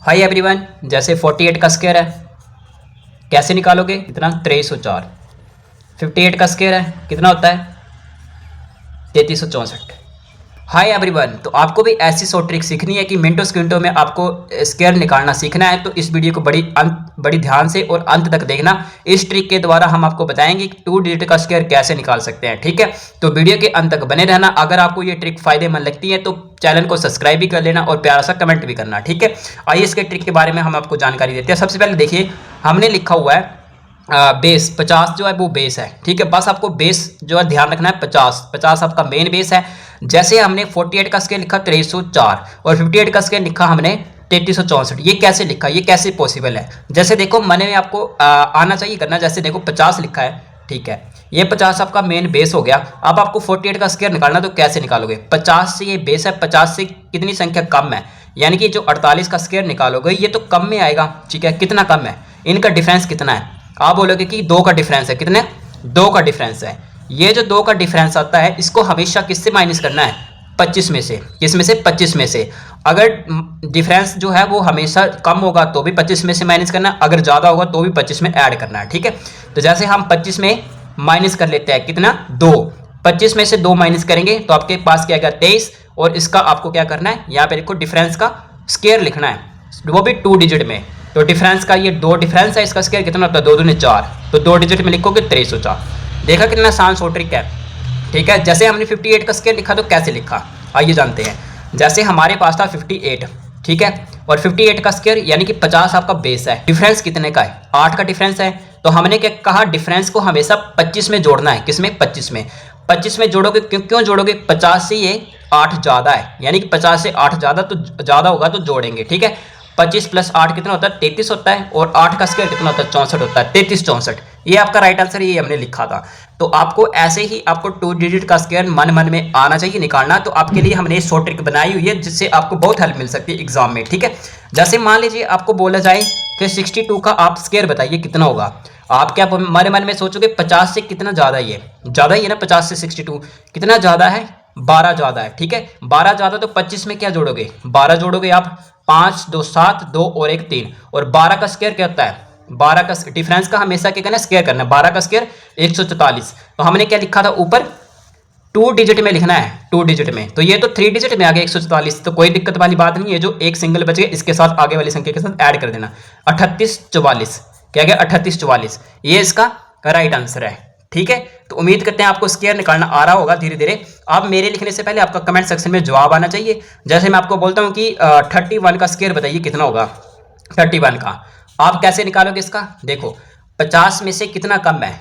Hi everyone, जैसे 48 का square है कैसे निकालोगे? कितना? 2304। 58 का स्क्वायर है कितना होता है? 3364। हाय एवरीवन, तो आपको भी ऐसी शॉर्ट ट्रिक सीखनी है कि मिनटों सेकंडों में आपको स्क्वायर निकालना सीखना है, तो इस वीडियो को बड़ी ध्यान से और अंत तक देखना। इस ट्रिक के द्वारा हम आपको बताएंगे कि 2 डिजिट का स्क्वायर कैसे निकाल सकते हैं। ठीक है, तो वीडियो के अंत तक बने रहना। अगर आपको ये ट्रिक फायदेमंद लगती है तो चैनल को सब्सक्राइब भी कर लेना और प्यारा सा कमेंट भी करना। ठीक है, आइए इसके ट्रिक के बारे में हम आपको जानकारी देते हैं। सबसे पहले देखिए, हमने लिखा हुआ है बेस 50 जो है वो बेस है। ठीक है, बस आपको बेस जो है ध्यान रखना है, 50 आपका मेन बेस है। जैसे हमने 48 का स्केल लिखा 2304 और 58 का स्केल लिखा हमने 3364। ये कैसे लिखा, ये कैसे पॉसिबल है? जैसे देखो, मैंने में आपको आना चाहिए करना। जैसे देखो 50 लिखा है, ठीक है, ये 50 आपका मेन बेस हो गया। अब आपको 48 का स्केयर निकालना, तो कैसे निकालोगे? 50 से ये बेस है, 50 से कितनी संख्या कम है, यानी कि जो 48 का स्केयर निकालोगे ये तो कम में आएगा। ठीक है, कितना कम है, इनका डिफरेंस कितना है? आप बोलोगे कि 2 का डिफरेंस है। कितने? 2 का डिफरेंस है। ये जो 2 का डिफरेंस आता है इसको हमेशा किससे माइनस करना है? 25 में से। किस में से? 25 में से। अगर डिफरेंस जो है वो हमेशा कम होगा तो भी 25 में से माइनस करना, अगर ज़्यादा होगा तो भी 25 में ऐड करना है। ठीक है, तो जैसे हम 25 में माइनस कर लेते हैं, कितना? 2। 25 में से 2 माइनस करेंगे तो आपके पास क्या आएगा? 23। और इसका आपको क्या करना है, यहाँ पे देखो डिफरेंस का स्केयर लिखना है, वो भी 2 डिजिट में। तो डिफरेंस का ये 2 डिफरेंस है, इसका स्केयर कितना होता है? 2 दूनी 4। तो 2 डिजिट में लिखोगे 2304। देखा कितना आसान शॉर्ट ट्रिक है। ठीक है, जैसे हमने 58 का स्केयर लिखा तो कैसे लिखा, आइए जानते हैं। जैसे हमारे पास था 58, ठीक है, और 58 का स्केयर यानी कि 50 आपका बेस है। डिफरेंस कितने का है? 8 का डिफरेंस है। तो हमने क्या कहा, डिफरेंस को हमेशा 25 में जोड़ना है। किसमें? 25 में। 25 में जोड़ोगे, क्यों जोड़ोगे? 50 से ये 8 ज़्यादा है, यानी कि 50 से 8 ज़्यादा, तो ज़्यादा होगा तो जोड़ेंगे। ठीक है, 25 + 8 कितना होता है? 33 होता है। और 8 का स्क्वायर कितना होता है? 64 होता है। 33 64, ये आपका राइट आंसर, ये हमने लिखा था। तो आपको ऐसे ही आपको 2 डिजिट का स्क्वायर मन में आना चाहिए निकालना। तो आपके लिए हमने शॉर्ट ट्रिक बनाई हुई है जिससे आपको बहुत हेल्प मिल सकती है एग्जाम में। ठीक है, जैसे मान लीजिए आपको बोला जाए कि 62 का आप स्क्वायर बताइए कितना होगा। आप क्या मन में सोचोगे? 50 से कितना ज़्यादा ही है? ज़्यादा ही है ना, 50 से 62 कितना ज़्यादा है? 12 ज़्यादा है। ठीक है, 12 ज़्यादा, तो 25 में क्या जोड़ोगे? 12 जोड़ोगे आप, 5 2 7, 2 और 1 3। और 12 का स्क्वायर क्या होता है? 12 का डिफरेंस का हमेशा क्या करना है? स्क्वायर करना है। 12 का स्क्वायर 144। तो हमने क्या लिखा था ऊपर? 2 डिजिट में लिखना है, 2 डिजिट में। तो ये तो 3 डिजिट में आ गया 144, तो कोई दिक्कत वाली बात नहीं है। जो एक सिंगल बच गया इसके साथ आगे वाली संख्या के साथ ऐड कर देना। 38 44 क्या गया? 38 44, ये इसका राइट आंसर है। ठीक है, तो उम्मीद करते हैं आपको स्क्वायर निकालना आ रहा होगा धीरे धीरे। अब मेरे लिखने से पहले आपका कमेंट सेक्शन में जवाब आना चाहिए। जैसे मैं आपको बोलता हूँ कि 31 का स्क्वायर बताइए कितना होगा। 31 का आप कैसे निकालोगे इसका? देखो, 50 में से कितना कम है?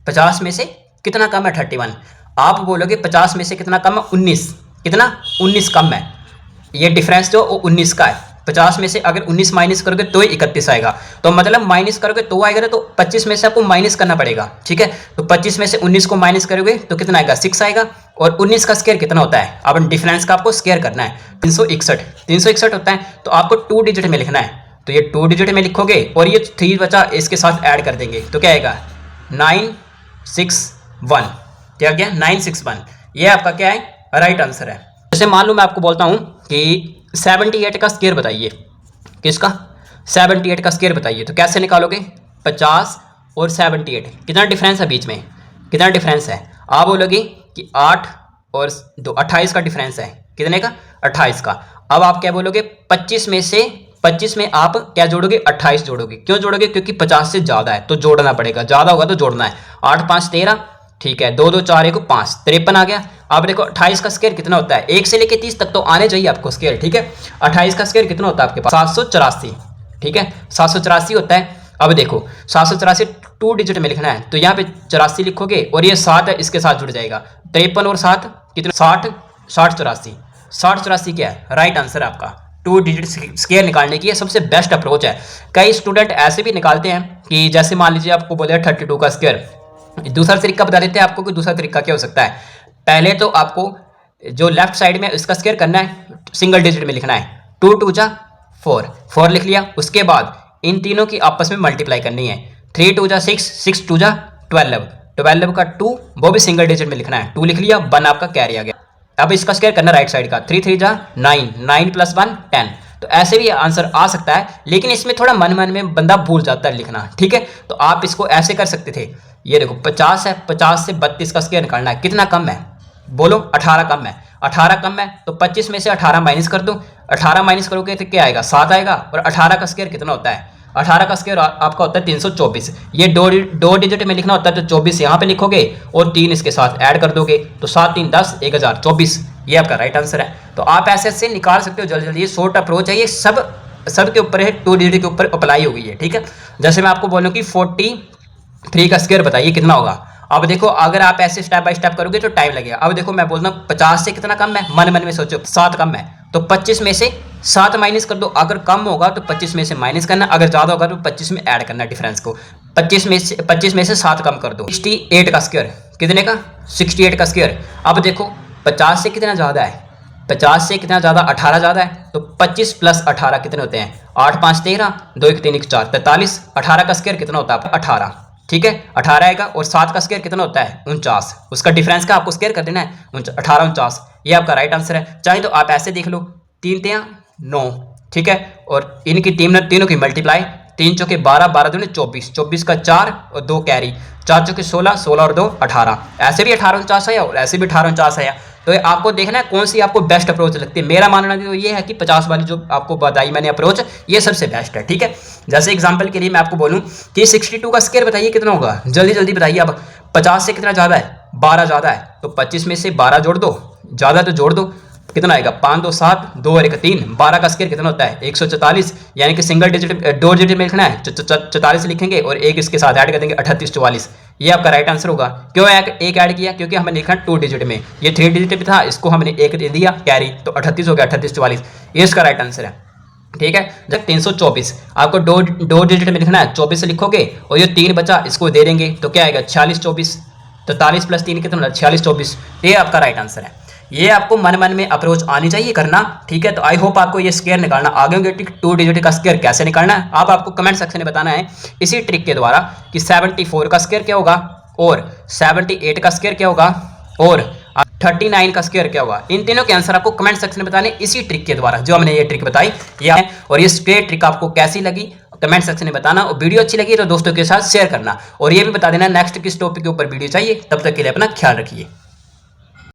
50 में से कितना कम है? 31। आप बोलोगे 50 में से कितना कम है? 19। कितना? 19 कम है। ये डिफरेंस जो 19 का है। 50 में से अगर 19 माइनस करोगे तो ही 31 आएगा। तो मतलब माइनस करोगे तो आएगा ना, तो 25 में से आपको माइनस करना पड़ेगा। ठीक है, तो 25 में से 19 को माइनस करोगे तो कितना आएगा? 6 आएगा। और 19 का स्क्वायर कितना होता है? अब डिफरेंस का आपको स्क्वायर करना है। 361 होता है। तो आपको 2 डिजिट में लिखना है, तो ये 2 डिजिट में लिखोगे और ये 3 बचा इसके साथ ऐड कर देंगे तो क्या आएगा? 961। क्या गया? 961। ये आपका क्या है? राइट आंसर है। जैसे मान लो मैं आपको बोलता हूँ कि 78 का स्क्वायर बताइए। किसका? 78 का स्क्वायर बताइए। तो कैसे निकालोगे? 50 और 78 कितना डिफरेंस है बीच में? कितना डिफरेंस है? आप बोलोगे कि 8 और 2 28 का डिफरेंस है। कितने का? 28 का। अब आप क्या बोलोगे? 25 में से 25 में आप क्या जोड़ोगे? 28 जोड़ोगे। क्यों जोड़ोगे? क्योंकि 50 से ज़्यादा है तो जोड़ना पड़ेगा, ज़्यादा होगा तो जोड़ना है। 8 5 13, ठीक है, 2 2 4 1 5, 53 आ गया। अब देखो 28 का स्क्वायर कितना होता है? 1 से लेके 30 तक तो आने चाहिए आपको स्क्वायर। ठीक है, 28 का स्क्वायर कितना होता है आपके पास? 784। ठीक है, 784 होता है। अब देखो 784 2 डिजिट में लिखना है, तो यहाँ पे 84 लिखोगे और ये 7 है इसके साथ जुड़ जाएगा। 53 और 7 कितना? 60 60 84। 60 84 क्या है? राइट आंसर है आपका। 2 डिजिट स्क्वायर निकालने की ये सबसे बेस्ट अप्रोच है। कई स्टूडेंट ऐसे भी निकालते हैं कि जैसे मान लीजिए आपको बोले 32 का स्क्वायर। दूसरा तरीका बता देते हैं आपको कि दूसरा तरीका क्या हो सकता है। पहले तो आपको जो लेफ्ट साइड में इसका स्क्वायर करना है, सिंगल डिजिट में लिखना है। 2 2 जा 4, 4 लिख लिया। उसके बाद इन तीनों की आपस में मल्टीप्लाई करनी है। 3 2 जा 6, 6 2 जा 12, 12 का 2 वो भी सिंगल डिजिट में लिखना है। 2 लिख लिया, 1 आपका कैरी आ गया। अब इसका स्क्वायर करना राइट साइड का। 3 3 जा 9, 9 + 1 10, तो ऐसे भी आंसर आ सकता है, लेकिन इसमें थोड़ा मन मन में बंदा भूल जाता है लिखना, ठीक है। तो आप इसको ऐसे कर सकते थे, ये देखो 50 है, 50 से 32 का स्क्वायर निकालना है, कितना कम है बोलो, 18 कम है, 18 कम है तो 25 में से 18 माइनस कर दो, 18 माइनस करोगे तो क्या आएगा, 7 आएगा। और 18 का स्क्वायर कितना होता है, 18 का स्क्वायर आपका होता है 324। ये दो डिजिट में लिखना होता है तो 24 यहाँ पे लिखोगे और 3 इसके साथ ऐड कर दोगे तो 7 3 10 1024, ये आपका राइट आंसर है। तो आप ऐसे ऐसे निकाल सकते हो जल्दी जल्दी, ये शॉर्ट अप्रोच है, ये सब के ऊपर है, 2 डिजिट के ऊपर अप्लाई हो गई है, ठीक है। जैसे मैं आपको बोलूँ कि 43 का स्क्वायर बताइए कितना होगा। अब देखो अगर आप ऐसे स्टेप बाय स्टेप करोगे तो टाइम लगेगा। अब देखो मैं बोलता हूँ 50 से कितना कम है, मन मन में सोचो 7 कम है तो 25 में से 7 माइनस कर दो, अगर कम होगा तो 25 में से माइनस करना, अगर ज़्यादा होगा तो 25 में ऐड करना डिफरेंस को। 25 में से 7 कम कर दो, 68 का स्क्वायर कितने का, 68 का स्क्वायर। अब देखो 50 से कितना ज़्यादा है, 50 से कितना ज़्यादा, 18 ज़्यादा है तो 25 प्लस 18 कितने होते हैं, 8 5 13, 2 1 3 1 4 43। 18 का स्क्वायर कितना होता है 18, ठीक है 18 आएगा। और 7 का स्क्वायर कितना होता है 49, उसका डिफरेंस का आपको स्क्वायर कर देना है, 18 49, ये आपका राइट आंसर है। चाहे तो आप ऐसे देख लो 3 3 9, ठीक है, और इनकी तीनों की मल्टीप्लाई, 3 चौके 12, 12 दूनी 24, 24 का 4 और 2 कैरी, 4 चौके 16, 16 और 2 18, ऐसे भी 18 49 आया और ऐसे भी 18 49 आया। तो आपको देखना है कौन सी आपको बेस्ट अप्रोच लगती है। मेरा मानना तो ये है कि 50 वाली जो आपको बताई मैंने अप्रोच, ये सबसे बेस्ट है, ठीक है। जैसे एग्जांपल के लिए मैं आपको बोलूं कि 62 का स्क्वायर बताइए कितना होगा, जल्दी जल्दी बताइए। अब 50 से कितना ज़्यादा है, 12 ज़्यादा है तो 25 में से 12 जोड़ दो, ज़्यादा तो जोड़ दो, कितना आएगा 5 2 7, 2 और 1 3, 12 का स्क्वायर कितना होता है 144, यानी कि सिंगल डिजिट 2 डिजिट में लिखना है 44 लिखेंगे और एक इसके साथ ऐड कर देंगे 38 44, ये आपका राइट आंसर होगा। क्यों एक ऐड किया, क्योंकि हमने लिखा 2 डिजिट में, ये 3 डिजिट में था, इसको हमने एक दे दिया कैरी तो 38 हो गया, 38 44, ये इसका राइट आंसर है, ठीक है। जब 324 आपको दो डिजिट में लिखना है, 24 लिखोगे और ये 3 बचा इसको दे देंगे तो क्या आएगा 46 24, तो 43 प्लस 3 कितना 46 24, ये आपका राइट आंसर है। ये आपको मन मन में अप्रोच आनी चाहिए करना, ठीक है। तो आई होप आपको ये स्क्वायर निकालना आ गए होंगे। 2 डिजिट का स्क्वायर कैसे निकालना है आपको कमेंट सेक्शन में बताना है इसी ट्रिक के द्वारा कि 74 का स्क्वायर क्या होगा और 78 का स्क्वायर क्या होगा और 39 का स्क्वायर क्या होगा। इन तीनों के आंसर आपको कमेंट सेक्शन में बताने इसी ट्रिक के द्वारा, जो हमने ये ट्रिक बताई ये है। और ये स्क्वायर ट्रिक आपको कैसी लगी कमेंट सेक्शन में बताना, और वीडियो अच्छी लगी तो दोस्तों के साथ शेयर करना, और ये भी बता देना नेक्स्ट किस टॉपिक के ऊपर वीडियो चाहिए। तब तक के लिए अपना ख्याल रखिए।